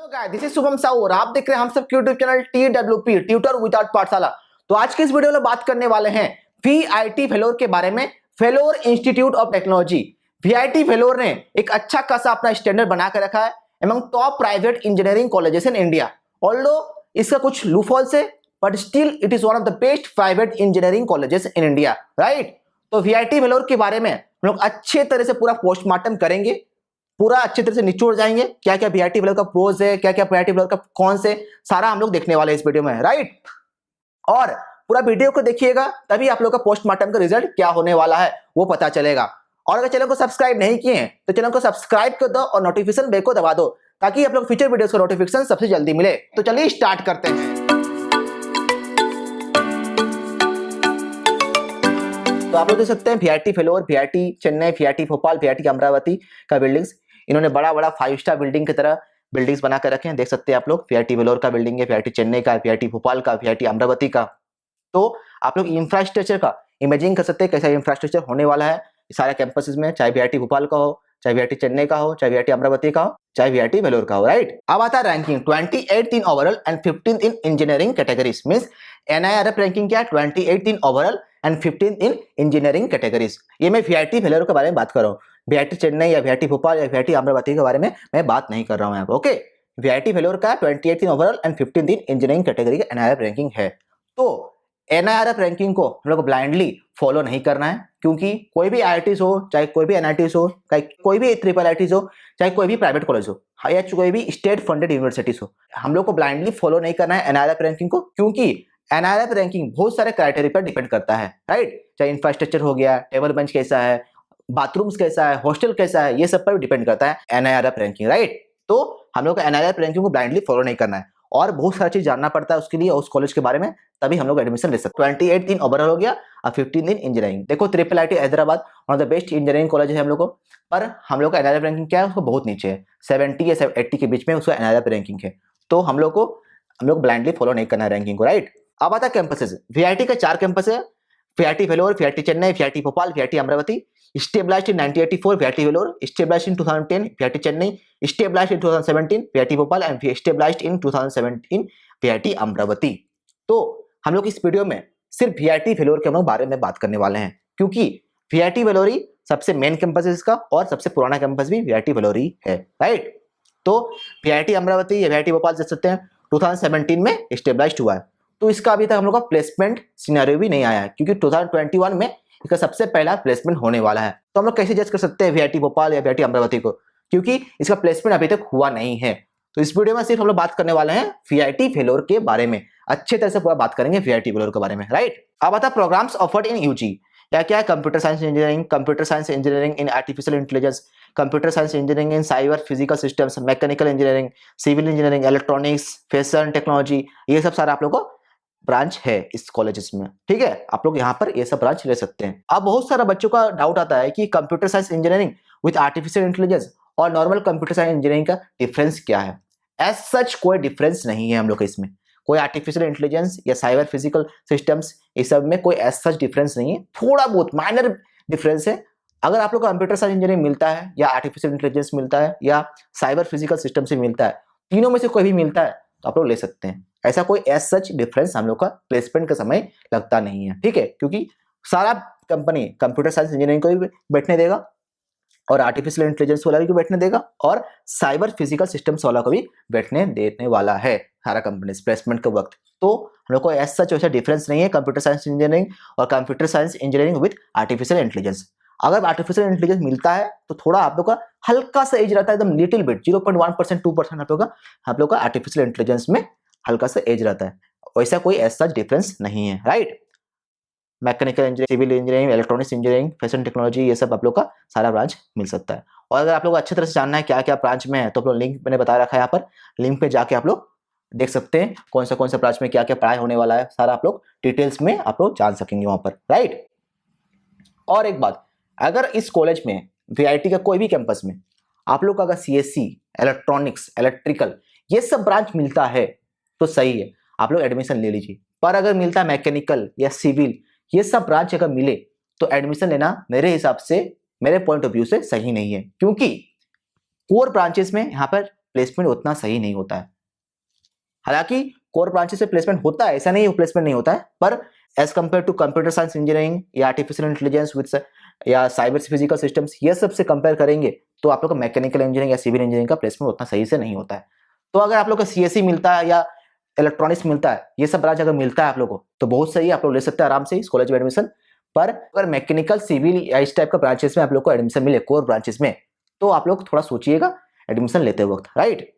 Hello guys, this is Shubham Sahu और आप देख रहे हैं हम सब YouTube channel TWP tutor without पाठशाला। तो आज के इस वीडियो में बात करने वाले हैं VIT वेलोर के बारे में। Vellore Institute of Technology VIT Vellore ने एक अच्छा खासा अपना स्टैंडर्ड बना कर रखा है among top private engineering colleges in India. Although इसका कुछ लूपहोल्स है but still it is one of the best private engineering colleges in India, right. तो VIT वेलोर के बारे में हम लोग अच्छे तरह से पूरा पोस्टमार्टम करेंगे, पूरा अच्छे तरह से निचोड़ जाएंगे क्या क्या VIT वेलोर का प्रोज है, क्या क्या VIT वेलोर का कौन से, सारा हम लोग देखने वाले हैं इस वीडियो में, राइट। और पूरा वीडियो को देखिएगा तभी आप लोग का पोस्टमार्टम का रिजल्ट क्या होने वाला है वो पता चलेगा। और अगर चैनल को सब्सक्राइब नहीं किए हैं तो चैनल को सब्सक्राइब कर दो और नोटिफिकेशन बेल को दबा दो ताकि आप लोग फ्यूचर वीडियोस का नोटिफिकेशन सबसे जल्दी मिले। तो चलिए स्टार्ट करते हैं। तो आप लोग देख सकते हैं VIT Vellore, VIT Chennai, VIT Bhopal, VIT Amravati का बिल्डिंग्स, इन्होंने बड़ा बड़ा 5 स्टार बिल्डिंग की तरह बिल्डिंग्स बना कर रखे हैं। देख सकते हैं आप लोग VIT वेलोर का बिल्डिंग है, VIT चेन्नई का, VIT भोपाल का, VIT अमरावती का। तो आप लोग इंफ्रास्ट्रक्चर का इमेजिन कर सकते हैं कैसा इंफ्रास्ट्रक्चर होने वाला है सारे कैंपसेस में, चाहे VIT भोपाल का हो, चाहे VIT चेन्नई का हो, चाहे VIT अमरावती का हो, चाहे VIT वेलोर का हो, राइट। अब आता है ranking 28th in overall and 15th in engineering categories. Means NIRF ranking क्या है, 28th in overall and 15th in engineering categories. ये मैं VIT वेलोर के बारे में बात कर रहा हूँ, VIT चेन्नई या VIT भोपाल या VIT अमरावती के बारे में मैं बात नहीं कर रहा हूँ यहाँ पे, ओके। VIT वेलोर का 28th in overall and 15th in engineering category का NIRF रैंकिंग है। तो NIRF रैंकिंग को हम लोग ब्लाइंडली फॉलो नहीं करना है क्योंकि कोई भी IITs हो, चाहे कोई भी NITs हो, चाहे कोई भी IIITs हो, चाहे कोई भी प्राइवेट कॉलेज हो या कोई भी स्टेट फंडेड यूनिवर्सिटीज हो, हम लोग को ब्लाइंडली फॉलो नहीं करना है NIRF रैंकिंग को, क्योंकि NIRF रैंकिंग बहुत सारे क्राइटेरिया पर डिपेंड करता है, राइट। चाहे इंफ्रास्ट्रक्चर हो गया, टेबल बेंच कैसा है, बाथरूम्स कैसा है, हॉस्टल कैसा है, ये सब पर डिपेंड करता है NIRF रैंकिंग, राइट। तो हम लोग को NIRF रैंकिंग को ब्लाइंडली फॉलो नहीं करना है और बहुत सारी चीज जानना पड़ता है उसके लिए, उस कॉलेज के बारे में, तभी हम लोग एडमिशन ले सकते हैं। 28 दिन ओवरऑल हो गया और 15 दिन इंजीनियरिंग। देखो IIIT Hyderabad one of the best engineering college है हम लोग को, पर हम लोग का NIRF रैंकिंग क्या है, उसको बहुत नीचे है, 70 या 80 के बीच में उसका NIRF रैंकिंग है। तो हम लोग ब्लाइंडली फॉलो नहीं करना है रैंकिंग को, राइट। अब आता है कैंपसेस। VIT का 4 कैंपस है, VIT Vellore, VIT Chennai, VIT Bhopal, VIT Amravati. Established in 1984 VIT Vellore, established in 2010 VIT Chennai, established in 2017 VIT Bhopal and established in 2017 VIT Amravati. तो हम लोग इस वीडियो में सिर्फ VIT वेलोर के हम लोग बारे में बात करने वाले हैं क्योंकि VIT वेलोर ही सबसे मेन कैंपस है इसका और सबसे पुराना कैंपस भी VIT वेलोर ही है, राइट। तो VIT अमरावती या VIT भोपाल देख सकते हैं 2017 में established हुआ है। तो इसका अभी तक हम लोग का प्लेसमेंट सिनेरियो भी नहीं आया है क्योंकि 2021 में इसका सबसे पहला प्लेसमेंट होने वाला है। तो हम लोग कैसे जज कर सकते हैं VIT भोपाल या VIT अमरावती को, क्योंकि इसका प्लेसमेंट अभी तक हुआ नहीं है। तो इस वीडियो में सिर्फ हम लोग बात करने वाले हैं VIT वेलोर के बारे में, अच्छे तरह से पूरा बात करेंगे VIT वेलोर के बारे में, राइट। अब आता है प्रोग्राम्स ऑफर्ड इन UG। क्या है, computer science engineering, computer science engineering in artificial intelligence, computer science engineering in cyber physical systems, mechanical engineering, civil engineering, electronics, fashion technology, ये सब सारा आप लोग को ब्रांच है इस कॉलेजेस में, ठीक है। आप लोग यहाँ पर ये सब ब्रांच ले सकते हैं। अब बहुत सारा बच्चों का डाउट आता है कि computer science engineering with artificial intelligence और नॉर्मल कंप्यूटर साइंस इंजीनियरिंग का डिफरेंस क्या है। एज सच कोई डिफरेंस नहीं है हम लोग का इसमें, कोई आर्टिफिशियल इंटेलिजेंस या साइबर फिजिकल सिस्टम्स इस सब में कोई एज सच डिफरेंस नहीं है, थोड़ा बहुत माइनर डिफरेंस है। अगर आप लोग को कंप्यूटर साइंस इंजीनियरिंग मिलता है या आर्टिफिशियल इंटेलिजेंस मिलता है या साइबर फिजिकल सिस्टम से मिलता है, तीनों में से कोई भी मिलता है तो आप लोग ले सकते हैं। ऐसा कोई एज सच डिफरेंस हम लोग का प्लेसमेंट के समय लगता नहीं है, ठीक है, क्योंकि सारा कंपनी कंप्यूटर साइंस इंजीनियरिंग को भी बैठने देगा और आर्टिफिशियल इंटेलिजेंस वाला भी बैठने देगा और साइबर फिजिकल सिस्टम्स वाला को भी बैठने देने वाला है सारा कंपनी प्लेसमेंट के वक्त। तो हम लोग को एज सच वैसा डिफरेंस नहीं है कंप्यूटर साइंस इंजीनियरिंग और computer science engineering with artificial intelligence. अगर आर्टिफिशियल इंटेलिजेंस मिलता है तो थोड़ा आप लोग का हल्का सा एज रहता है, एकदम लिटिल बिट 0.1% 2% आप लोग का आर्टिफिशियल इंटेलिजेंस में हल्का सा एज रहता है, वैसा कोई एज सच डिफरेंस नहीं है, right. Mechanical engineering, civil engineering, electronics engineering, fashion technology, ये सब आप लोग का सारा ब्रांच मिल सकता है। और अगर आप लोग अच्छी तरह से जानना है क्या क्या ब्रांच में है तो आप लोग लिंक मैंने बता रखा है, यहाँ पर लिंक पे जाके आप लोग देख सकते हैं कौन सा ब्रांच में क्या क्या पढ़ाई होने वाला है, सारा आप लोग डिटेल्स में आप लोग जान सकेंगे वहां पर, राइट। और एक बात, अगर इस कॉलेज में VIT का कोई भी कैंपस में आप लोग का अगर CSC, इलेक्ट्रॉनिक्स, इलेक्ट्रिकल ये सब ब्रांच मिलता है तो सही है, आप लोग एडमिशन ले लीजिए। पर अगर मिलता है मैकेनिकल या सिविल ये सब ब्रांच अगर मिले तो एडमिशन लेना मेरे हिसाब से, मेरे पॉइंट ऑफ व्यू से सही नहीं है, क्योंकि कोर ब्रांचेस में यहाँ पर प्लेसमेंट उतना सही नहीं होता है। हालांकि कोर ब्रांचेस से प्लेसमेंट होता है, ऐसा नहीं प्लेसमेंट नहीं होता है, पर as compare to computer science engineering या आर्टिफिशियल इंटेलिजेंस विद या साइबर फिजिकल सिस्टम्स, ये सब से कंपेयर करेंगे तो आप लोग का मैकेनिकल इंजीनियरिंग या सिविल इंजीनियरिंग का प्लेसमेंट उतना सही से नहीं होता है। तो अगर आप लोग का सीएससी मिलता है या इलेक्ट्रॉनिक्स मिलता है, ये सब ब्रांच अगर मिलता है आप लोग को तो बहुत सही, आप लोग ले सकते हैं आराम से इस कॉलेज में एडमिशन। पर अगर मैकेनिकल सिविल या इस टाइप का ब्रांचेस में आप लोग को एडमिशन मिले कोर ब्रांचेस में, तो आप लोग थोड़ा सोचिएगा एडमिशन लेते वक्त, राइट।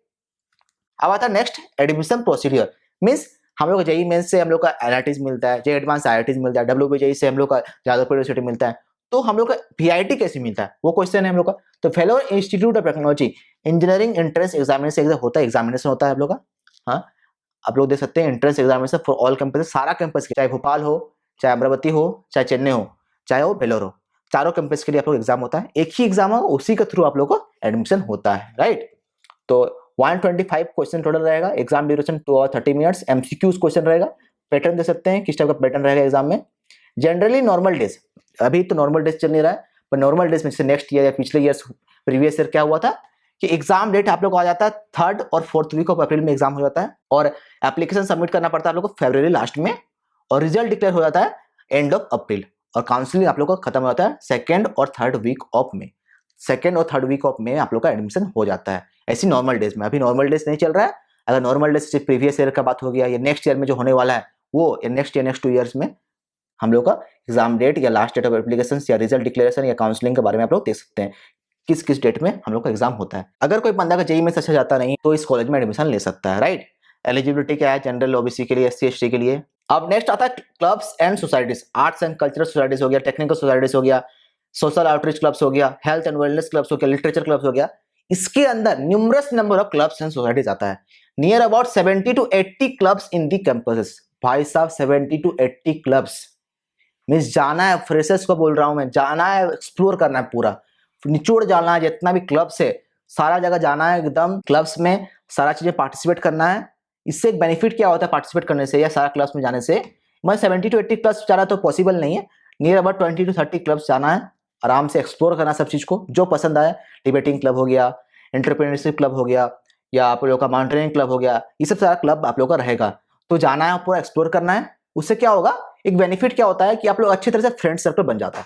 अब आता है नेक्स्ट एडमिशन प्रोसीडियर। मीन्स हम लोग जेई मेंस से हम लोग का एनआईटीज मिलता है, जेई एडवांस आईआईटीज मिलता है, डब्ल्यूबीजेई से हम लोग का जादवपुर यूनिवर्सिटी मिलता है, तो हम लोग का वीआईटी कैसे मिलता है वो क्वेश्चन है हम लोग का। तो fellow institute of technology engineering entrance examination होता है, एग्जामिनेशन होता है आप लोग का। हाँ, आप लोग देख सकते हैं entrance examination for all campus, सारा कैंपस, चाहे भोपाल हो, चाहे अमरावती हो, चाहे चेन्नई हो, चाहे वो बेलोर हो, चारों कैंपस के लिए आप लोग एग्जाम होता है। एक ही एग्जाम होगा, उसी के थ्रू आप लोग को एडमिशन होता है, राइट। तो 125 क्वेश्चन टोटल रहेगा, एग्जाम ड्यूरेशन 2 और 30 मिनट्स, एमसीक्यूज क्वेश्चन रहेगा। पैटर्न दे सकते हैं किस टाइप का पैटर्न रहेगा एग्जाम में। जनरली नॉर्मल डेज, अभी तो नॉर्मल डेज चल नहीं रहा है, पर नॉर्मल डेज में जैसे नेक्स्ट ईयर या पिछले ईयर प्रीवियस ईयर क्या हुआ था कि एग्जाम डेट आप लोग को आ जाता है 3rd और 4th वीक ऑफ अप्रैल में एग्जाम हो जाता है, और एप्लीकेशन सबमिट करना पड़ता है आप लोग को फरवरी लास्ट में, और रिजल्ट डिक्लेयर हो जाता है एंड ऑफ अप्रैल, और काउंसलिंग आप लोग का खत्म हो जाता है 2nd और 3rd वीक ऑफ में। 2nd और 3rd वीक ऑफ में आप लोग का एडमिशन हो जाता है, ऐसी नॉर्मल डेज में। अभी नॉर्मल डेज नहीं चल रहा है, अगर नॉर्मल डेज सिर्फ प्रीवियस ईयर का बात हो गया या नेक्स्ट ईयर में जो होने वाला है वो, या नेक्स्ट ईयर नेक्स्ट 2 ईयर्स में हम लोग का एग्जाम डेट या लास्ट डेट ऑफ एप्लीकेशन या रिजल्ट डिक्लेरेशन या काउंसलिंग के बारे में आप लोग देख सकते हैं किस किस डेट में हम लोग का एग्जाम होता है। अगर कोई बंदा का जेई में अच्छा जाता नहीं तो इस कॉलेज में एडमिशन ले सकता है, राइट। एलिजिबिलिटी क्या है, जनरल ओबीसी के लिए, एससी एसटी के लिए। अब नेक्स्ट आता है clubs and societies, arts and cultural societies हो गया, टेक्निकल सोसाइटीज हो गया, सोशल आउटरीच क्लब्स हो गया, हेल्थ एंड वेलनेस क्लब्स हो गया, लिटरेचर क्लब्स हो गया। इसके अंदर numerous number of clubs and societies आता है, near about 70 to 80 clubs in the campuses. भाई साहब 70 to 80 क्लब्स मीन्स जाना है, फ्रेशर्स को बोल रहा हूं मैं, जाना है, एक्सप्लोर करना है, पूरा निचोड़ जाना है, जितना भी क्लब्स है सारा जगह जाना है, एकदम क्लब्स में सारा चीजें पार्टिसिपेट करना है। इससे एक बेनिफिट क्या होता है पार्टिसिपेट करने से या सारा क्लब्स में जाने से, मैं 70 to 80 क्लब्स जाना तो पॉसिबल नहीं है, नियर अबाउट 20 to 30 क्लब्स जाना है, आराम से एक्सप्लोर करना सब चीज को जो पसंद आए। डिबेटिंग क्लब हो गया, एंटरप्रेन्योरशिप क्लब हो गया, या आप लोग का माउंटेनियरिंग क्लब हो गया, ये सब सारा क्लब आप लोग का रहेगा। तो जाना है, पूरा एक्सप्लोर करना है। उससे क्या होगा, एक बेनिफिट क्या होता है कि आप लोग अच्छी तरह से फ्रेंड सर्कल बन जाता है।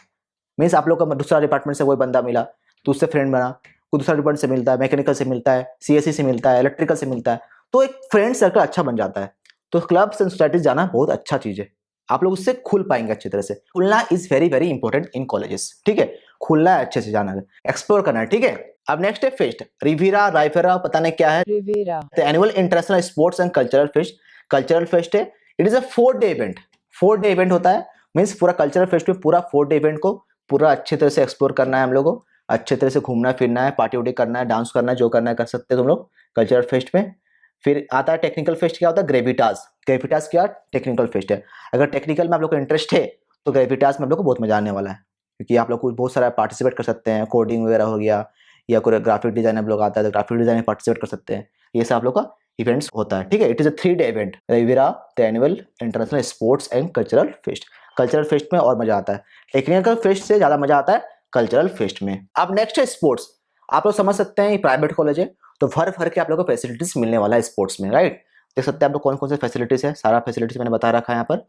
मीन्स आप लोग का दूसरा डिपार्टमेंट से कोई बंदा मिला तो उससे फ्रेंड बना, कोई दूसरा डिपार्टमेंट से मिलता है, मैकेनिकल से मिलता है, सीएससी से मिलता है, इलेक्ट्रिकल से मिलता है, तो एक फ्रेंड सर्कल अच्छा बन जाता है। तो क्लब्स एंड सोसाइटीज जाना बहुत अच्छा चीज है, आप लोग उससे खुल पाएंगे अच्छी तरह से। खुलना is very very important in colleges, ठीक है, खुलना है, अच्छे से जाना है, एक्सप्लोर करना है, ठीक है। अब नेक्स्ट है फेस्ट, रिवीरा राइफेरा पता नहीं क्या है, Riviera annual international sports and cultural fest. Cultural fest है, it is a 4-day event, 4-day event होता है। मीन्स पूरा कल्चरल फेस्ट में पूरा 4-day इवेंट को पूरा अच्छे तरह से एक्सप्लोर करना है हम लोगों को, अच्छे तरह से घूमना फिरना है, पार्टी वार्टी करना है, डांस करना है, जो करना है कर सकते हैं तुम लोग कल्चरल फेस्ट में। फिर आता है टेक्निकल फेस्ट, क्या होता है ग्रेविटास। ग्रेविटास क्या टेक्निकल फेस्ट है। अगर टेक्निकल में आप लोग को इंटरेस्ट है तो ग्रेविटास में आप लोग को बहुत मजा आने वाला है, क्योंकि आप लोग को बहुत सारा पार्टिसिपेट कर सकते हैं, कोडिंग वगैरह हो गया, या कोई ग्राफिक डिजाइन आप लोग आता है तो ग्राफिक डिजाइन में पार्टिसिपेट कर सकते हैं। ये सब आप लोग का इवेंट्स होता है, ठीक है। It is a 3-day event, Riviera the annual international sports and cultural fest. Cultural fest में और मजा आता है, टेक्निकल फेस्ट से ज्यादा मजा आता है कल्चरल फेस्ट में। अब नेक्स्ट है स्पोर्ट्स। आप लोग समझ सकते हैं ये प्राइवेट कॉलेज है तो भर भर के आप लोग को फैसिलिटीज मिलने वाला है स्पोर्ट्स में, राइट। देख सकते हैं आप लोग कौन कौन से फैसिलिटीज है, सारा फैसिलिटीज मैंने बता रखा है यहाँ पर,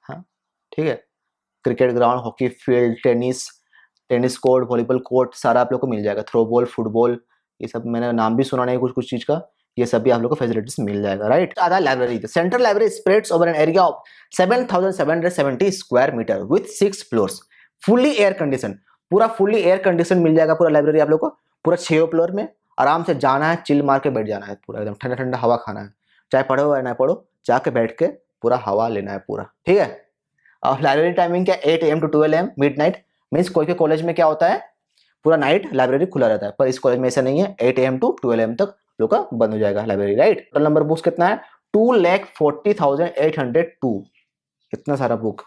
हाँ ठीक है। Cricket ground, hockey field, tennis court, volleyball court, सारा आप लोग को मिल जाएगा। थ्रोबॉल, फुटबॉल, ये सब मैंने नाम भी सुना नहीं कुछ कुछ चीज का, ये सब भी आप लोग को फैसिलिटीज मिल जाएगा, राइट। आधा library, central library spreads over an area of 7,770 square metre with 6 floors, fully air condition, पूरा फुल्ली एयर कंडीशन मिल जाएगा पूरा लाइब्रेरी आप लोग को, पूरा 6 फ्लोर में आराम से जाना है, चिल मार के बैठ जाना है, पूरा एकदम ठंडा ठंडा हवा खाना है, चाहे पढ़ो या ना पढ़ो, जाके बैठ के पूरा हवा लेना है पूरा, ठीक है। और लाइब्रेरी टाइमिंग क्या, 8 AM to 12 AM midnight. Means कोई कॉलेज में क्या होता है पूरा नाइट लाइब्रेरी खुला रहता है, पर इस कॉलेज में ऐसा नहीं है, 8 AM to 12 AM तक लोग का बंद हो जाएगा library, right. Total number books कितना है, 2,40,802, इतना सारा book.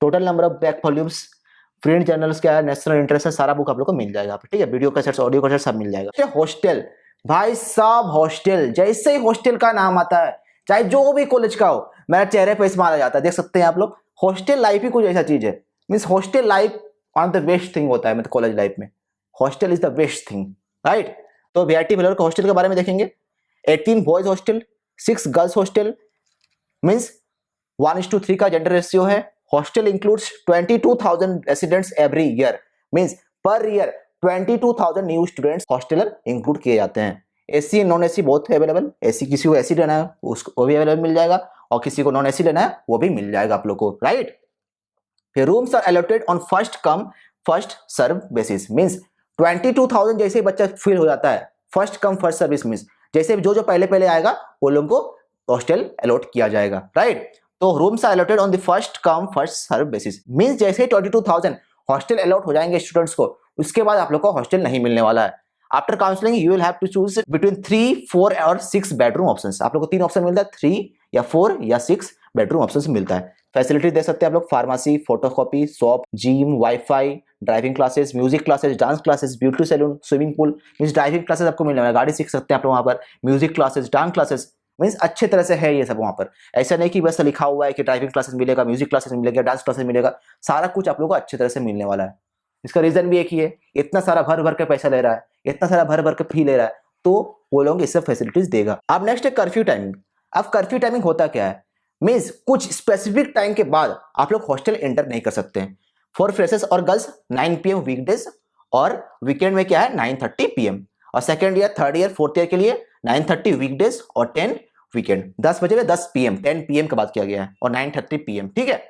Total number of back volumes, print journals क्या है, नेशनल इंटरनेशनल, सारा बुक आप लोग को मिल जाएगा, ठीक है। वीडियो कैसेट्स, ऑडियो कैसेट्स सब मिल जाएगा। हॉस्टल, भाई साहब हॉस्टल, जैसे ही हॉस्टल का नाम आता है चाहे जो भी कॉलेज का हो, मेरा चेहरे पे स्माइल आ जाता है, देख सकते हैं आप लोग। हॉस्टल लाइफ ही कुछ ऐसा चीज है, means hostel life one of the best thing होता है मतलब कॉलेज लाइफ में, hostel is the best thing, right. तो वीआईटी वेलोर के हॉस्टल के बारे में देखेंगे। 18 boys hostel, 6 girls hostel, means 1:3 का जेंडर रेशियो है। Hostel includes 22,000 residents every year, means per year 22,000 new students hosteller include किए जाते हैं। एसी नॉन एसी बोथ है अवेलेबल। एसी किसी को एसी लेना है उसको वो भी अवेलेबल मिल जाएगा, और किसी को नॉन एसी लेना है वो भी मिल जाएगा आप लोग को, राइट। फिर rooms are allotted on first come first serve basis, means 22,000 जैसे ही बच्चा फिल हो जाता है, first come first service means जैसे जो पहले पहले आएगा वो लोगों को हॉस्टल अलॉट किया जाएगा, राइट। तो rooms are allotted on the first come first serve basis, means जैसे ही 22,000 हॉस्टल अलॉट हो जाएंगे स्टूडेंट्स को, उसके बाद आप लोग को हॉस्टल नहीं मिलने वाला है। After counselling you will have to choose between 3, 4 और 6 बेडरूम ऑप्शंस। आप लोग को 3 ऑप्शन मिलता है, 3 या 4 या 6 बेडरूम ऑप्शंस मिलता है। फैसिलिटी दे सकते हैं आप लोग, pharmacy, photocopy shop, gym, WiFi, driving classes, music classes, dance classes, beauty salon, swimming pool, means driving classes आपको मिलने वाला है, गाड़ी सीख सकते हैं आप लोग वहाँ पर, music classes, dance classes, means अच्छे तरह से है ये सब वहाँ पर। ऐसा नहीं कि बस लिखा हुआ है कि ड्राइविंग क्लासेस मिलेगा, म्यूजिक क्लासेस मिलेगा, डांस क्लासेस मिलेगा, सारा कुछ आप लोग को अच्छे तरह से मिलने वाला है। इसका रीजन भी एक ही है, इतना सारा भर भर के पैसा ले रहा है, इतना सारा भर भर के फी ले रहा है, तो वो लोग इससे फैसिलिटीज देगा। अब नेक्स्ट है कर्फ्यू टाइमिंग। अब कर्फ्यू टाइमिंग होता क्या है, मीन्स कुछ स्पेसिफिक टाइम के बाद आप लोग हॉस्टल एंटर नहीं कर सकते हैं। फॉर फ्रेशर्स और गर्ल्स 9 PM वीकडेज, और वीकेंड में क्या है 9:30 PM, और second year, third year, fourth year के लिए 9:30 वीकडेज और 10 वीकेंड। 10 बजे में 10 PM, 10 PM का बात किया गया है, और 9:30 PM, ठीक है।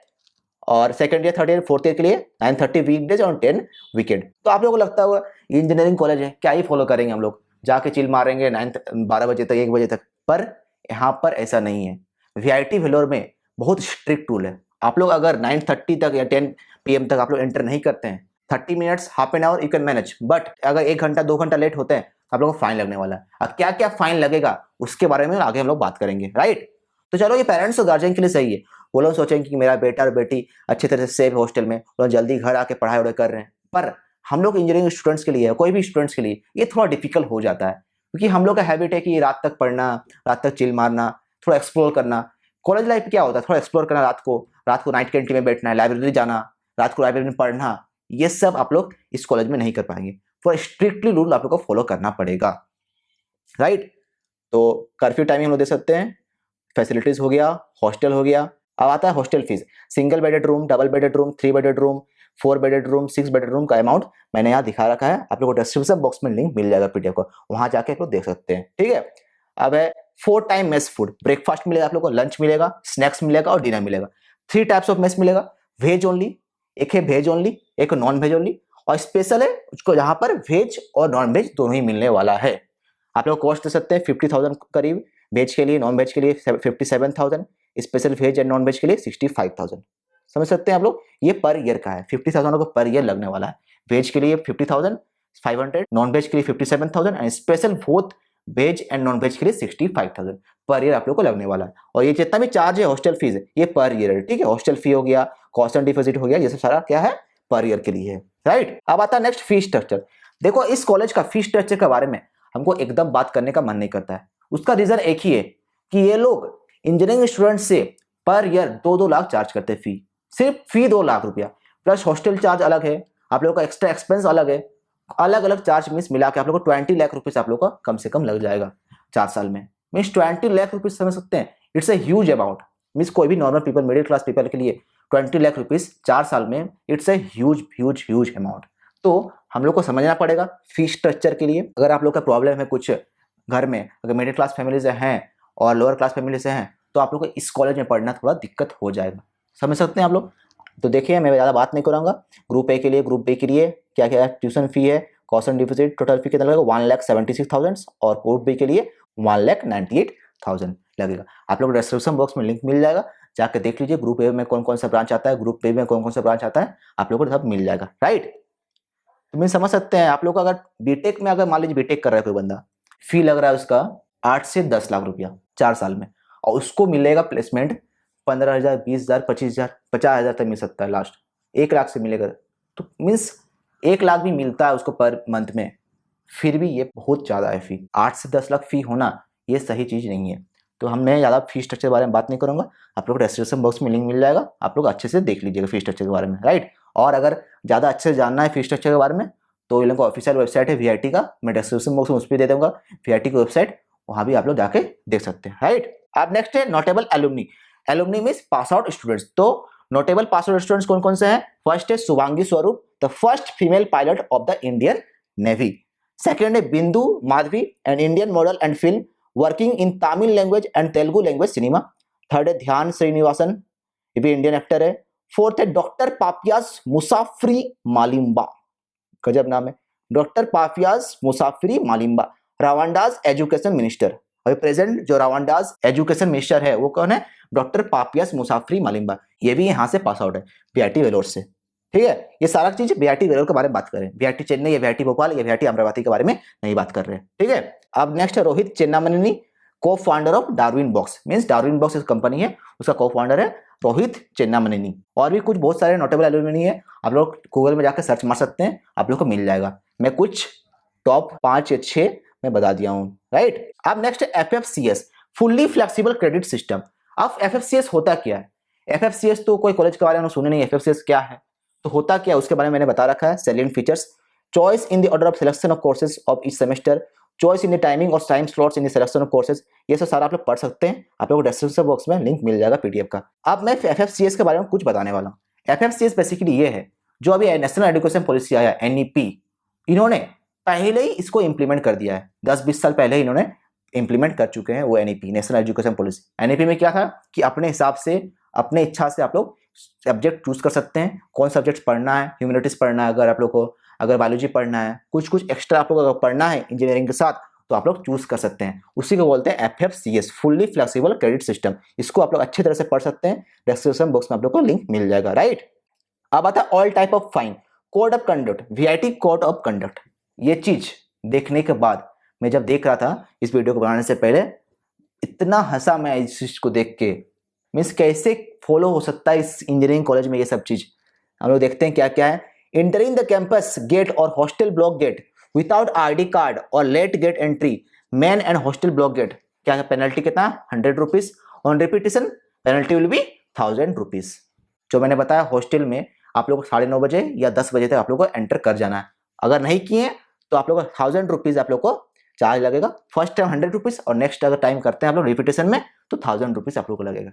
और second year, third year, fourth year के लिए 9:30 वीकडेज और 10 वीकेंड। तो आप लोगों को लगता होगा इंजीनियरिंग कॉलेज है, क्या ही फॉलो करेंगे हम लोग, जाके चिल मारेंगे 12 बजे तक, 1 बजे तक, पर यहाँ पर ऐसा नहीं है। वीआईटी वेलोर में बहुत स्ट्रिक्ट रूल है। आप लोग अगर 9:30 तक या 10 PM तक आप लोग एंटर नहीं करते हैं, 30 minutes, half an hour you can manage, but अगर 1 घंटा 2 घंटा लेट होते हैं आप लोगों को फाइन लगने वाला है। अब क्या क्या फाइन लगेगा उसके बारे में आगे हम लोग बात करेंगे, राइट। तो चलो ये पेरेंट्स और गार्जियन के लिए सही है, वो लोग सोचेंगे कि मेरा बेटा और बेटी अच्छी तरह से सेफ हॉस्टल में, वो जल्दी घर आके पढ़ाई वढ़ाई कर रहे हैं, पर हम लोग इंजीनियरिंग स्टूडेंट्स के लिए, कोई भी स्टूडेंट्स के लिए ये थोड़ा डिफिकल्ट हो जाता है, क्योंकि हम लोग का हैबिट है कि रात तक पढ़ना, रात तक चिल मारना, थोड़ा एक्सप्लोर करना। कॉलेज लाइफ क्या होता है, थोड़ा एक्सप्लोर करना, रात को नाइट कैंटीन में बैठना है, लाइब्रेरी जाना, रात को लाइब्रेरी में पढ़ना, ये सब आप लोग इस कॉलेज में नहीं कर पाएंगे। थोड़ा स्ट्रिक्टली रूल आप लोग को फॉलो करना पड़ेगा, राइट। तो कर्फ्यू टाइमिंग हम लोग दे सकते हैं, फैसिलिटीज हो गया, हॉस्टल हो गया। अब आता है hostel fees. Single bedded room, double bedded room, 3 bedded room, 4 bedded room, 6 bedded room का अमाउंट मैंने यहाँ दिखा रखा है, आप लोगों को डिस्क्रिप्शन बॉक्स में लिंक मिल जाएगा PDF को, वहां जाके आप लोग देख सकते हैं, ठीक है। अब है 4 टाइम मेस फूड, ब्रेकफास्ट मिलेगा आप लोग को, लंच मिलेगा, स्नैक्स मिलेगा और डिनर मिलेगा। 3 टाइप्स ऑफ मेस मिलेगा, वेज ओनली, एक है वेज ओनली, एक नॉन वेज ओनली, और स्पेशल है उसको जहां पर वेज और नॉन वेज दोनों ही मिलने वाला है। आप लोग कॉस्ट दे सकते हैं 50,000 करीब, वेज के लिए, नॉन वेज के लिए 57,000, special veg and non veg के लिए 65,000। समझ सकते हैं आप लोग, ये पर ईयर का है, 50,000 को पर ईयर लगने वाला है। वेज के लिए 50,500, नॉन वेज के लिए 57,000 and special both ways and non veg के लिए 65,000 पर ईयर आप लोग को लगने वाला है। और ये जितना भी चार्ज है हॉस्टल फीस ये पर ईयर है, ठीक है। हॉस्टल फी हो गया, कॉस्ट एंड डिपॉजिट हो गया, ये सब सारा क्या है पर ईयर के लिए है, राइट। अब आता है नेक्स्ट फी स्ट्रक्चर। देखो इस कॉलेज का फी स्ट्रक्चर के बारे में हमको एकदम बात करने का मन नहीं करता है। उसका रीजन एक ही है कि ये लोग इंजीनियरिंग स्टूडेंट से पर ईयर 2-2 लाख चार्ज करते हैं फी, सिर्फ फी 2 लाख रुपया, प्लस हॉस्टल चार्ज अलग है, आप लोगों का एक्स्ट्रा एक्सपेंस अलग है, अलग अलग चार्ज मीन्स मिला के आप लोग को 20 लाख रुपीज आप लोग का कम से कम लग जाएगा 4 साल में। मीन्स 20 लाख रुपीज समझ सकते हैं, it's a huge amount. Means कोई भी normal people, middle class people के लिए 20 लाख रुपीज 4 साल में, it's a huge huge huge amount. तो हम लोग को समझना पड़ेगा फी स्ट्रक्चर के लिए। अगर आप लोग का प्रॉब्लम है कुछ घर में, अगर मिडिल क्लास फैमिली से हैं और लोअर क्लास फैमिली से हैं, तो आप लोग को इस कॉलेज में पढ़ना थोड़ा दिक्कत हो जाएगा, समझ सकते हैं आप लोग। तो देखिए मैं ज़्यादा बात नहीं करूँगा। ग्रुप ए के लिए, ग्रुप बी के लिए क्या क्या ट्यूशन फी है, cost and deposit, total fee कितना लगेगा 1,76,000, और ग्रुप बी के लिए 1,98,000 लगेगा। आप लोग डिस्क्रिप्शन बॉक्स में लिंक मिल जाएगा, जाकर देख लीजिए ग्रुप ए में कौन कौन सा ब्रांच आता है, ग्रुप बी में कौन कौन सा ब्रांच आता है, आप लोगों को सब मिल जाएगा, राइट। तो मैं समझ सकते हैं आप लोग अगर बीटेक में, अगर मान लीजिए बीटेक कर रहा है कोई बंदा, फी लग रहा है उसका 8 से 10 लाख रुपया 4 साल में, और उसको मिलेगा प्लेसमेंट 15,000, 20,000, 25,000, 50,000 तक मिल सकता है, लास्ट 1 लाख से मिलेगा। तो मीन्स 1 लाख भी मिलता है उसको पर मंथ में, फिर भी ये बहुत ज़्यादा है फी। 8 से 10 लाख फी होना ये सही चीज़ नहीं है। तो मैं ज़्यादा फी स्ट्रक्चर के बारे में बात नहीं करूँगा, आप लोग को डिस्क्रिप्शन बॉक्स में लिंक मिल जाएगा, आप लोग अच्छे से देख लीजिएगा फी स्ट्रक्चर के बारे में, राइट। और अगर ज़्यादा अच्छे से जानना है फी स्ट्रक्चर के बारे में तो इन लोगों का ऑफिशियल वेबसाइट है वीआईटी का, मैं डिस्क्रिप्शन बॉक्स में उस पर दे दूंगा वीआईटी की वेबसाइट, वहां भी आप लोग जाके देख सकते हैं, राइट। अब नेक्स्ट है notable alumni. Alumni means pass out students. तो नोटेबल पास आउट स्टूडेंट्स कौन कौन से हैं? फर्स्ट है शुभांगी स्वरूप, the first female pilot of the Indian navy. Second है बिंदु Madhavi, an Indian model and film working in Tamil language and Telugu language cinema. Third है ध्यान श्रीनिवासन, ये भी इंडियन एक्टर है। फोर्थ है डॉक्टर पापियास मुसाफरी मालिम्बा, गजब नाम है, डॉक्टर पापियास मुसाफरी मालिम्बा, रवांडाज एजुकेशन मिनिस्टर। अभी प्रेजेंट जो रवांडाज एजुकेशन मिनिस्टर है वो कौन है? डॉक्टर पापियास मुसाफरी मालिम्बा, ये भी यहाँ से पास आउट है बीआईटी वेलोर से, ठीक है। ये सारा चीज बीआईटी वेलोर के बारे में बात करें, बीआईटी चेन्नई या बीआईटी भोपाल या बीआईटी अमरावती के बारे में नहीं बात कर रहे हैं, ठीक है। अब नेक्स्ट है रोहित चेन्नामनेनी, को founder of Darwin box, means Darwin box एक कंपनी है, उसका को फाउंडर है रोहित चेन्नामनेनी। और भी कुछ बहुत सारे नोटेबल एलुमनी है, आप लोग गूगल में जाकर सर्च मार सकते हैं, आप लोग को मिल जाएगा। मैं कुछ टॉप 5 या 6 मैं बता दिया हूँ, राइट। अब नेक्स्ट है एफएफसीएस, फुल्ली फ्लेक्सिबल क्रेडिट सिस्टम। अब एफएफसीएस होता क्या है? एफएफसीएस तो कोई कॉलेज के बारे में सुने नहीं, एफएफसीएस क्या है तो होता क्या है उसके बारे में मैंने बता रखा है। Salient features, choice in the order of selection of courses of each semester, choice in the timing और time slots in the selection of courses, ये सब सारा आप लोग पढ़ सकते हैं, आप लोगों को डिस्क्रिप्शन बॉक्स में लिंक मिल जाएगा पीडीएफ का। अब मैं एफएफसीएस के बारे में कुछ बताने वाला हूँ। एफएफसीएस बेसिकली ये है, जो अभी नेशनल एजुकेशन पॉलिसी आया एनईपी, इन्होंने पहले ही इसको इंप्लीमेंट कर दिया है, 10-20 साल पहले इन्होंने इंप्लीमेंट कर चुके हैं वो NEP, national education policy. NEP में क्या था कि अपने हिसाब से अपने इच्छा से आप लोग सब्जेक्ट चूज कर सकते हैं, कौन सब्जेक्ट पढ़ना है, ह्यूमैनिटीज पढ़ना है, अगर आप लोग को अगर बायोलॉजी पढ़ना है, कुछ एक्स्ट्रा आप लोग अगर पढ़ना है इंजीनियरिंग के साथ तो आप लोग चूज कर सकते हैं। उसी को बोलते हैं एफएफसीएस, फुल्ली फ्लेक्सिबल क्रेडिट सिस्टम। इसको आप लोग अच्छी तरह से पढ़ सकते हैं, डिस्क्रिप्शन बॉक्स में आप लोग को लिंक मिल जाएगा, राइट। अब आता है all type of fine, code of conduct, VIT code of conduct. ये चीज देखने के बाद मैं जब देख रहा था इस वीडियो को बनाने से पहले, इतना हंसा मैं इस चीज को देख के, मीन्स कैसे फॉलो हो सकता है इस इंजीनियरिंग कॉलेज में ये सब चीज। हम लोग देखते हैं क्या क्या है। एंटरिंग द कैंपस गेट और hostel block gate without ID card और late gate entry, main and hostel block gate, क्या है पेनल्टी कितना? 100 rupees. On repetition penalty will be 1000 rupees. जो मैंने बताया हॉस्टल में आप लोग को 9:30 बजे या 10 बजे तक आप लोग को एंटर कर जाना है, अगर नहीं किए तो आप लोग को 1000 रुपीज आप लोग को चार्ज लगेगा। फर्स्ट टाइम 100 रुपीज और नेक्स्ट अगर टाइम करते हैं आप लोग रिपीटेशन में तो 1000 रुपीज आप लोग को लगेगा।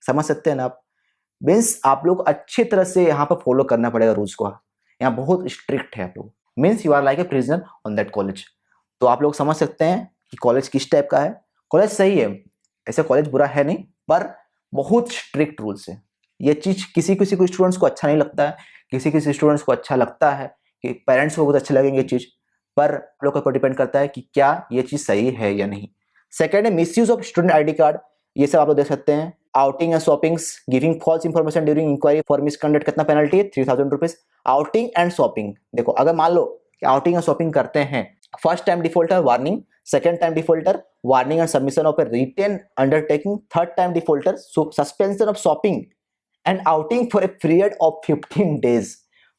समझ सकते हैं ना आप? मीन्स आप लोग अच्छी तरह से यहाँ पर फॉलो करना पड़ेगा रूल्स को, यहाँ बहुत स्ट्रिक्ट है आप लोग, means you are like a prisoner on that college. तो आप लोग समझ सकते हैं कि कॉलेज किस टाइप का है। कॉलेज सही है, ऐसे कॉलेज बुरा है नहीं, पर बहुत स्ट्रिक्ट रूल्स है। ये चीज किसी किसी को स्टूडेंट्स को अच्छा नहीं लगता है, किसी किसी स्टूडेंट्स को अच्छा लगता है, कि पेरेंट्स को बहुत अच्छे लगेंगे ये चीज, पर आप लोग के ऊपर डिपेंड करता है कि क्या ये चीज सही है या नहीं। सेकेंड है misuse of student ID card, ये सब आप लोग देख सकते हैं। Outing and shoppings, giving false information during inquiry for misconduct, कितना पेनल्टी है? 3000 रुपीज। आउटिंग एंड शॉपिंग, देखो अगर मान लो कि आउटिंग एंड शॉपिंग करते हैं, first time defaulter warning, second time defaulter warning and submission of a written undertaking, third time defaulter suspension of shopping and outing for a period of 15 days.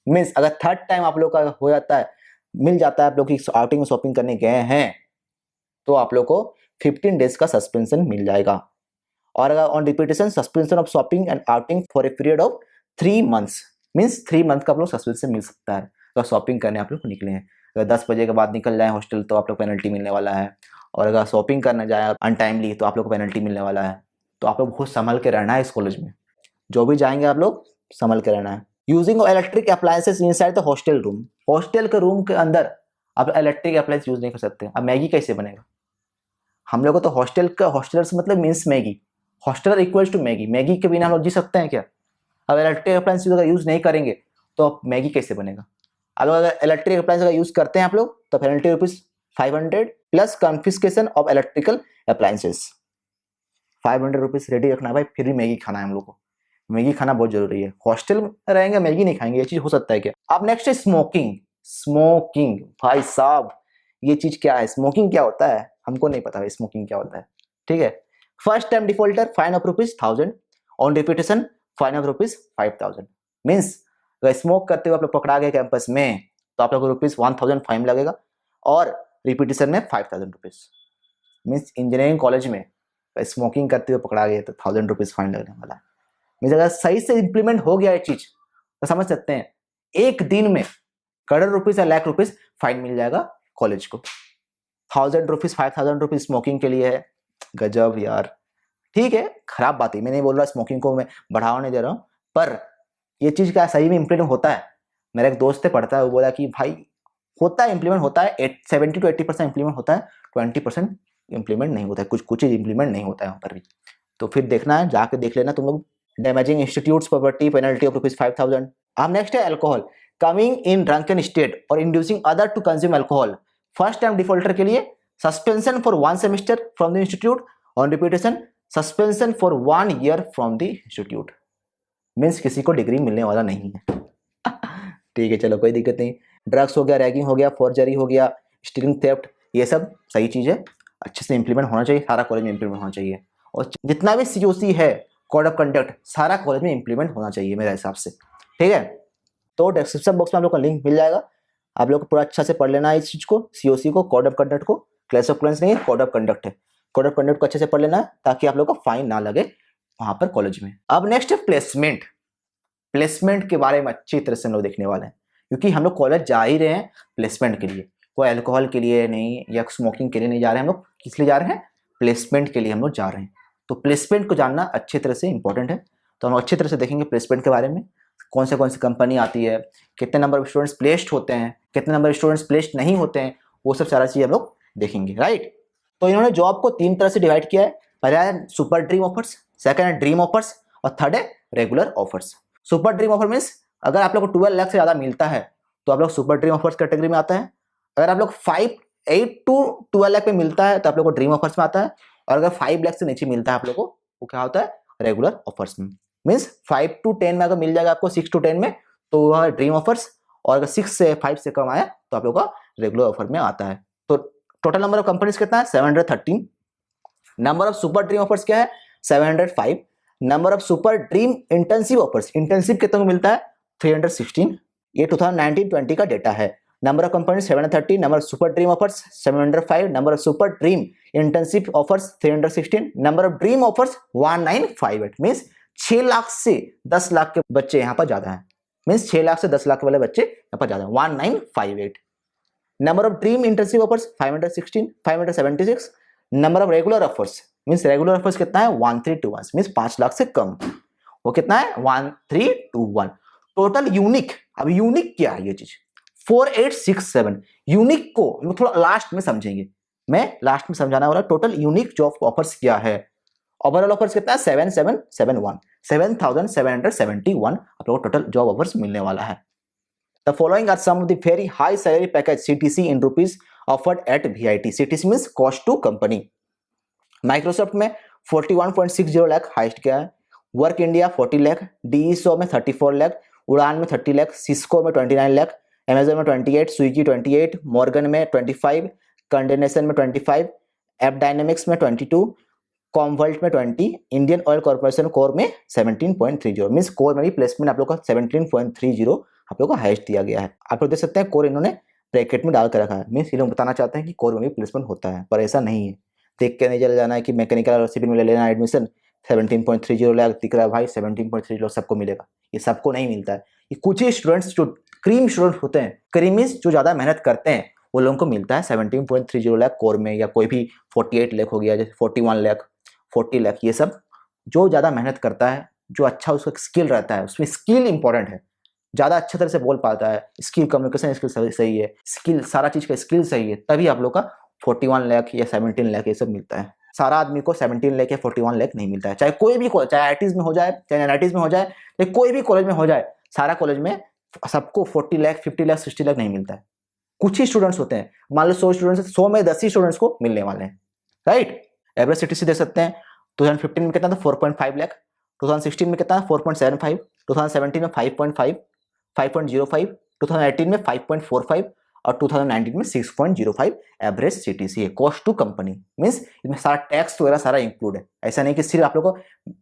Means अगर third time आप लोग का हो जाता है, मिल जाता है आप लोग की आउटिंग शॉपिंग करने गए हैं, तो आप लोग को 15 डेज का सस्पेंशन मिल जाएगा। और अगर on repetition suspension of shopping and outing for a period of 3 months, means 3 month का आप लोग सस्पेंशन मिल सकता है अगर शॉपिंग करने आप लोग निकले हैं। अगर 10 बजे के बाद निकल जाए हॉस्टल तो आप लोग पेनल्टी मिलने वाला है, और अगर शॉपिंग करने जाए अनटाइमली तो आप लोग को पेनल्टी मिलने वाला है। तो आप लोग बहुत संभल के रहना है इस कॉलेज में, जो भी जाएंगे आप लोग संभल के रहना है। Using electric appliances inside the hostel room, hostel के रूम के अंदर आप इलेक्ट्रिक अप्लायंस यूज नहीं कर सकते। अब मैगी कैसे बनेगा? हम लोग को तो हॉस्टल का हॉस्टलर्स मतलब means Maggi, hosteller equals to Maggi, Maggi के बिना हम लोग जी सकते हैं क्या? अब इलेक्ट्रिक अप्लायंस अगर यूज नहीं करेंगे तो मैगी कैसे बनेगा? अब अगर इलेक्ट्रिक अप्लायंस अगर यूज करते हैं आप लोग तो penalty rupees 500 plus confiscation of electrical appliances. 500 rupees ready रखना भाई, फिर भी मैगी खाना है हम लोग को, मैगी खाना बहुत जरूरी है। हॉस्टल में रहेंगे मैगी नहीं खाएंगे, ये चीज हो सकता है क्या? अब नेक्स्ट है स्मोकिंग। स्मोकिंग भाई साहब ये चीज क्या है? स्मोकिंग क्या होता है हमको नहीं पता है, स्मोकिंग क्या होता है, ठीक है। First time defaulter fine of rupees 1000, on repetition fine of rupees 5000। Means अगर स्मोक करते हुए आप लोग पकड़ा गए कैंपस में तो आप लोग को रुपीज 1000 फाइन लगेगा, और रिपीटेशन में 5000 रुपीज। मीन्स इंजीनियरिंग कॉलेज में स्मोकिंग करते हुए पकड़ा गए तो 1000 रुपीज फाइन लगने वाला है। मीन्स अगर सही से इंप्लीमेंट हो गया ये चीज तो समझ सकते हैं एक दिन में करोड़ रुपीज या लाख रुपीज फाइन मिल जाएगा कॉलेज को। 1000 रुपीज 5000 रुपीज स्मोकिंग के लिए है। गजब यार। ठीक है, खराब बात है, मैं नहीं बोल रहा स्मोकिंग को मैं बढ़ावा नहीं दे रहा हूँ, पर ये चीज क्या सही में इम्प्लीमेंट होता है? मेरा एक दोस्त है पढ़ता है, वो बोला कि भाई होता है, इम्प्लीमेंट होता है, 70 to 80% इम्प्लीमेंट होता है, 20% इम्प्लीमेंट नहीं होता है, कुछ चीज इम्प्लीमेंट नहीं होता है वहाँ पर भी। तो फिर देखना है, जाके देख लेना तुम लोग। Damaging institute's property penalty of ₹5000। अब नेक्स्ट है alcohol, coming in drunken state और inducing other to consume alcohol. First time defaulter के लिए suspension for 1 semester from the institute, on repetition suspension for 1 year from the institute. Means किसी को degree मिलने वाला नहीं है। ठीक है, चलो कोई दिक्कत नहीं। ड्रग्स हो गया, रैगिंग हो गया, फॉर्जरी हो गया, स्टीलिंग, थेफ्ट, ये सब सही चीज़ है, अच्छे से इंप्लीमेंट होना चाहिए, सारा कॉलेज में इंप्लीमेंट होना चाहिए। और जितना भी COC है, कोड ऑफ कंडक्ट, सारा कॉलेज में इंप्लीमेंट होना चाहिए मेरे हिसाब से। ठीक है, तो डिस्क्रिप्शन बॉक्स में आप लोग का लिंक मिल जाएगा, आप लोग को पूरा अच्छा से पढ़ लेना है इस चीज़ को, COC को, कोड ऑफ कंडक्ट को। क्लास ऑफ क्लास नहीं है, कोड ऑफ कंडक्ट है। कोड ऑफ कंडक्ट को अच्छे से पढ़ लेना है ताकि आप लोग का फाइन ना लगे वहाँ पर कॉलेज में। अब नेक्स्ट है प्लेसमेंट। प्लेसमेंट के बारे में अच्छी तरह से हम लोग देखने वाले हैं, क्योंकि हम लोग कॉलेज जा ही रहे हैं प्लेसमेंट के लिए, कोई अल्कोहल के लिए नहीं या स्मोकिंग के लिए नहीं जा रहे हैं हम लोग। किस लिए जा रहे हैं? प्लेसमेंट के लिए हम लोग जा रहे हैं। तो प्लेसमेंट को जानना अच्छी तरह से इंपॉर्टेंट है। तो हम अच्छी तरह से देखेंगे प्लेसमेंट के बारे में, कौन सी कंपनी आती है, कितने नंबर ऑफ स्टूडेंट्स प्लेस्ड होते हैं, कितने नंबर ऑफ स्टूडेंट्स प्लेस्ड नहीं होते हैं, वो सब सारा चीज़ हम लोग देखेंगे। राइट, तो इन्होंने जॉब को 3 तरह से डिवाइड किया है। पहला है सुपर ड्रीम ऑफर्स, सेकंड है ड्रीम ऑफर्स, और थर्ड है regular offers. Super dream offer means अगर आप लोग को 12 लाख से ज़्यादा मिलता है तो आप लोग सुपर ड्रीम ऑफर्स कैटेगरी में आता है। अगर आप लोग 8 to 12 लाख में मिलता है तो आप लोग को ड्रीम ऑफर्स में आता है। और अगर 5 लाख से नीचे मिलता है आप लोग को, वो क्या होता है? रेगुलर ऑफर्स में। मीन्स 5 to 10 में अगर मिल जाएगा आपको, 6 to 10 में, तो वह ड्रीम ऑफर्स, और अगर 5 से कम आया तो आप लोग का रेगुलर ऑफर में आता है। तो टोटल नंबर ऑफ कंपनीज कितना है? 713। Number of super dream offers क्या है? 705। Number of super dream internship offers, internship कितने को मिलता है? 316। ये 2019-20 का डेटा है। Number of company 730, number of super dream offers 705, number of super dream internship offers 316, number of dream offers 1958। Means 6 lakh से 10 लाख के बच्चे यहाँ पर ज्यादा है। मीन्स 6 लाख से 10 लाख वाले बच्चे यहाँ पर ज्यादा है, 1958। Number of dream internship offers 516, 576। Number of regular offers, means regular offers कितना है? 1321। मीन्स 5 लाख से कम, वो कितना है? 1321। टोटल यूनिक, अब यूनिक क्या है ये चीज? 4867। यूनिक को हम थोड़ा लास्ट में समझेंगे, मैं लास्ट में समझाना वाला। टोटल यूनिक जॉब ऑफर्स क्या है? ओवरऑल ऑफर्स कितना है? 7771, 7771 आप लोगों को टोटल जॉब ऑफर्स मिलने वाला है। The following are some of the very high salary package CTC in rupees offered at VIT. CTC means cost to company. Microsoft में 41.60 लाख हाइस्ट किया है, वर्क इंडिया 40 लाख, DSO में 34 लाख, उड़ान में 30 लाख, सिस्को में 29 लाख, अमेजन में 28, स्विगी 28, मॉर्गन में 25, कंडेनेशन में 25, एप डायनेमिक्स में 22, कॉमवल्ट में 20, इंडियन ऑयल कॉर्पोरेशन कोर में 17.30। मीन्स कोर में भी प्लेसमेंट आप लोग का 17.30 आप लोग को हाईएस्ट दिया गया है। आप लोग देख सकते हैं कोर इन्होंने ब्रैकेट में डाल कर रखा है। मीन्स ये लोग बताना चाहते हैं कि कोर में भी प्लेसमेंट होता है, पर ऐसा नहीं है। देख के नहीं चल जाना है कि मैकेनिकल और सिविल में ले लेना एडमिशन, 17.30 लाख दिख रहा है भाई, 17.30 लाख सबको मिलेगा, ये सबको नहीं मिलता है। ये कुछ ही स्टूडेंट्स जो क्रीम स्टूडेंट होते हैं, क्रीमीज जो ज़्यादा मेहनत करते हैं, वो लोगों को मिलता है 17.30 लाख कोर में, या कोई भी 48 लाख हो गया, जैसे 41 लाख, 40 लाख। ये सब जो ज़्यादा मेहनत करता है, जो अच्छा उसका स्किल रहता है, उसमें स्किल इंपॉर्टेंट है, ज़्यादा अच्छा तरह से बोल पाता है, स्किल, कम्युनिकेशन स्किल सही है, स्किल, सारा चीज़ का स्किल सही है, तभी आप लोग का 41 लाख या 17 लाख ये सब मिलता है। सारा आदमी को 17 लाख या 41 लाख नहीं मिलता है। चाहे कोई भी कॉलेज, चाहे IITs में हो जाए, चाहे NITs में हो जाए, चाहे कोई भी कॉलेज में हो जाए, सारा कॉलेज में सबको 40 लाख, 50 लाख, 60 लाख नहीं मिलता है। कुछ ही स्टूडेंट्स होते हैं, मान लो 100 स्टूडेंट्स, 100 में 10 ही स्टूडेंट्स को मिलने वाले हैं। राइट, एवरेज CTC देख सकते हैं। 2015 में कितना था? 4.5 लाख। 2016 में कितना? 4.75। 2017 में 5.5, 5.05, 2018 में 5.45 और 2019 में 6.05 एवरेज CTC है। कॉस्ट टू कंपनी मीन्स इसमें सारा टैक्स वगैरह सारा इंक्लूड है। ऐसा नहीं कि सिर्फ आप लोग को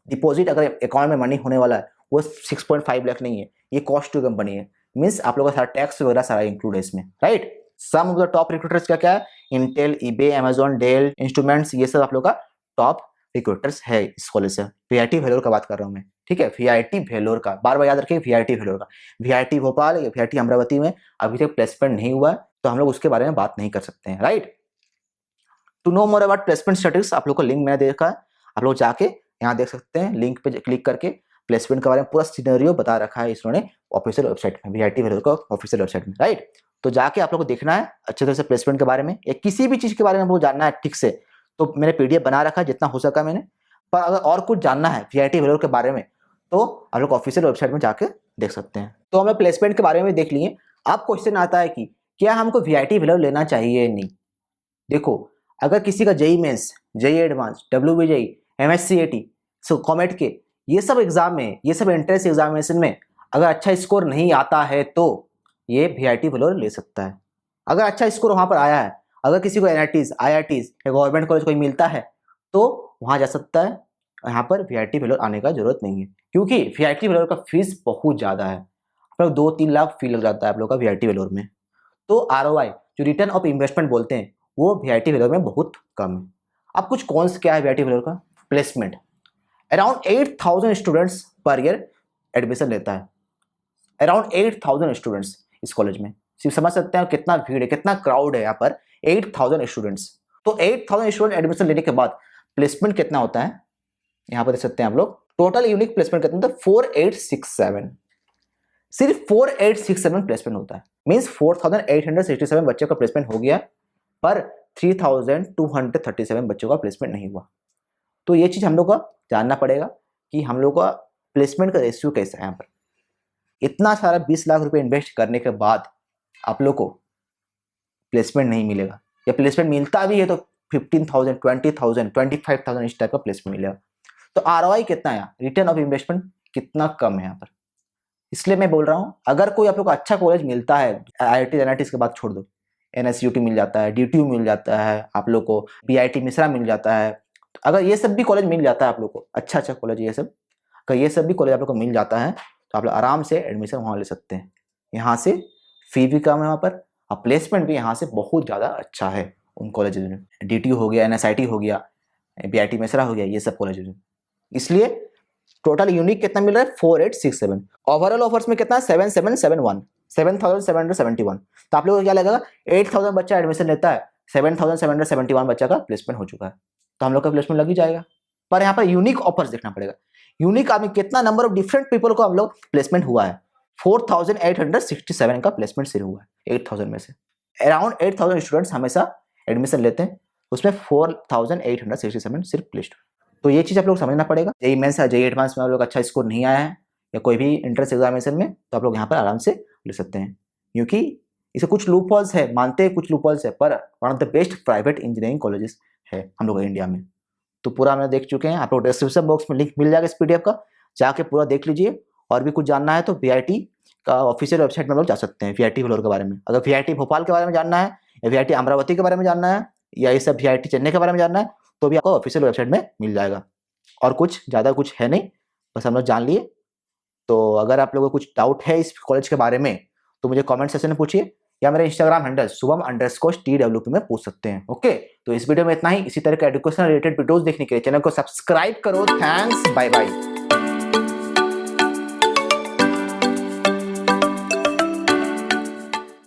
डिपॉजिट अगर अकाउंट में मनी होने वाला है वो 6.5 लाख नहीं है, ये कॉस्ट टू कंपनी है। मीन्स आप लोग का सारा टैक्स वगैरह सारा इंक्लूड है इसमें। Right, some of the top recruiters क्या क्या है? Intel, eBay, Amazon, Dell, instruments, ये सब आप लोग का टॉप रिक्रूटर्स है इस कॉलेज से। VIT वेलोर का बात कर रहा हूँ मैं। ठीक है, वीआईटी वेलोर का, बार बार याद रखिए वीआईटी वेलोर का। वीआईटी भोपाल या वीआईटी अमरावती में अभी तक प्लेसमेंट नहीं हुआ है, तो हम लोग उसके बारे में बात नहीं कर सकते हैं, right. To know more about placement statistics, आप लोग को लिंक मैंने दे रखा है, आप लोग जाके यहाँ देख सकते हैं, लिंक पे क्लिक करके प्लेसमेंट के बारे में पूरा सिनेरियो बता रखा है इन्होंने ऑफिशियल वेबसाइट में, वीआईटी वेलोर का ऑफिशियल वेबसाइट में, राइट। तो जाके आप लोग को देखना है अच्छे तरह से प्लेसमेंट के बारे में, या किसी भी चीज के बारे में आप लोग जानना है ठीक से, तो मैंने पीडीएफ बना रखा है जितना हो सका मैंने। पर अगर और कुछ जानना है वीआईटी वेलोर के बारे में, तो आप लोग ऑफिशियल वेबसाइट में जाके देख सकते हैं। तो हमें प्लेसमेंट के बारे में देख लिए। अब क्वेश्चन आता है कि क्या हमको वीआईटी वेलोर लेना चाहिए या नहीं। देखो, अगर किसी का JEE Mains, JEE Advance, WBJEE, MSCAT, COMET के ये सब एग्जाम में, ये सब एंट्रेंस एग्जामिनेशन में अगर अच्छा स्कोर नहीं आता है तो ये वीआईटी वेलोर ले सकता है। अगर अच्छा स्कोर वहां पर आया है, अगर किसी को एनआईटीज, आईआईटीज या गवर्नमेंट कॉलेज कोई मिलता है तो वहां जा सकता है। यहाँ पर वीआईटी वेलोर आने का जरूरत नहीं है, क्योंकि वीआईटी वेलोर का फीस बहुत ज्यादा है, आप लोग 2-3 लाख फी लग जाता है आप लोग का वीआईटी वेलोर में। तो आरओआई जो रिटर्न ऑफ इन्वेस्टमेंट बोलते हैं वो वीआईटी वेलोर में बहुत कम है। अब कुछ कॉन्स क्या है वीआईटी वेलोर का। Placement, around 8000 students per year admission लेता है, अराउंड 8000 स्टूडेंट्स इस कॉलेज में। सिर्फ समझ सकते हैं कितना भीड़ है, कितना क्राउड है यहाँ पर, 8000 स्टूडेंट्स। तो 8000 स्टूडेंट एडमिशन लेने के बाद प्लेसमेंट कितना होता है यहाँ पर देख सकते हैं आप लोग। टोटल यूनिक प्लेसमेंट कितना होता है 4867, सिर्फ 4867 प्लेसमेंट होता है। मींस 4867 बच्चों का प्लेसमेंट हो गया, पर 3237 बच्चों का प्लेसमेंट नहीं हुआ। तो ये चीज हम लोग को जानना पड़ेगा कि हम लोग का प्लेसमेंट का रेशियो कैसा है। यहाँ पर इतना सारा 20 लाख रुपए इन्वेस्ट करने के बाद आप लोग को प्लेसमेंट नहीं मिलेगा, या प्लेसमेंट मिलता भी है तो 15,000, 20,000, 25,000 इस टाइप का प्लेसमेंट मिलेगा। तो आरओआई कितना है, रिटर्न ऑफ इन्वेस्टमेंट कितना कम है यहाँ पर। इसलिए मैं बोल रहा हूँ, अगर कोई आप लोग को अच्छा कॉलेज मिलता है, आईआईटी एनआईटी के बाद छोड़ दो, एनएसयूटी मिल जाता है, डीटीयू मिल जाता है, आप लोग को बीआईटी मिश्रा मिल जाता है, अगर ये सब भी कॉलेज मिल जाता है आप लोग को, अच्छा अच्छा कॉलेज ये सब, अगर ये सब भी कॉलेज आप लोग को मिल जाता है तो आप लोग आराम से एडमिशन वहाँ ले सकते हैं। यहाँ से फी भी कम है वहाँ पर, और प्लेसमेंट भी यहाँ से बहुत ज़्यादा अच्छा है उन कॉलेज में। डीटीयू हो गया, एनएसआईटी हो गया, बीआईटी मिश्रा हो गया, ये सब कॉलेज में। इसलिए टोटल यूनिक कितना मिल रहा है 4867, ओवरऑल ऑफर्स में कितना 7771, 7771। तो आप लोगों को क्या लगेगा 8000 बच्चा एडमिशन लेता है, 7771 बच्चा का प्लेसमेंट हो चुका है, तो हम लोग का प्लेसमेंट लग ही जाएगा। पर यहाँ पर यूनिक ऑफर्स देखना पड़ेगा, यूनिक आदमी कितना नंबर ऑफ डिफरेंट पीपल को हम लोग प्लेसमेंट हुआ है। 4867 का प्लेसमेंट सिर्फ हुआ है 8000 में से। अराउंड 8000 स्टूडेंट्स हमेशा एडमिशन लेते हैं, उसमें 4867 सिर्फ प्लेस्ड। तो ये चीज आप लोग समझना पड़ेगा। जेई मेंस या जेई एडवांस में आप लोग अच्छा स्कोर नहीं आया है, या कोई भी एंट्रेंस एग्जामिनेशन में, तो आप लोग यहाँ पर आराम से ले सकते हैं, क्योंकि इसे कुछ लूपहोल्स है, मानते हैं कुछ लूपहोल्स है, पर one of the best private engineering colleges है हम लोग इंडिया में। तो पूरा हमने देख चुके हैं, आप लोग डिस्क्रिप्शन बॉक्स में लिंक मिल जाएगा इस पीडीएफ का, जाके पूरा देख लीजिए। और भी कुछ जानना है तो वीआईटी का ऑफिशियल वेबसाइट में हम लोग जा सकते हैं वीआईटी वेलोर के बारे में। अगर वीआईटी भोपाल के बारे में जानना है, या वीआईटी अमरावती के बारे में जानना है, या ये सब वीआईटी चेन्नई के बारे में जानना है, तो भी आपको ऑफिशियल वेबसाइट में मिल जाएगा। और कुछ ज़्यादा कुछ है नहीं, बस हम लोग जान लिए। तो अगर आप लोगों को कुछ डाउट है इस कॉलेज के बारे में तो मुझे कमेंट सेक्शन में पूछिए, या मेरे इंस्टाग्राम हैंडल शुभम_TWP में पूछ सकते हैं। ओके, तो इस वीडियो में इतना ही। इसी तरह के एजुकेशन रिलेटेड वीडियोस देखने के लिए चैनल को सब्सक्राइब करो। Thanks, bye bye.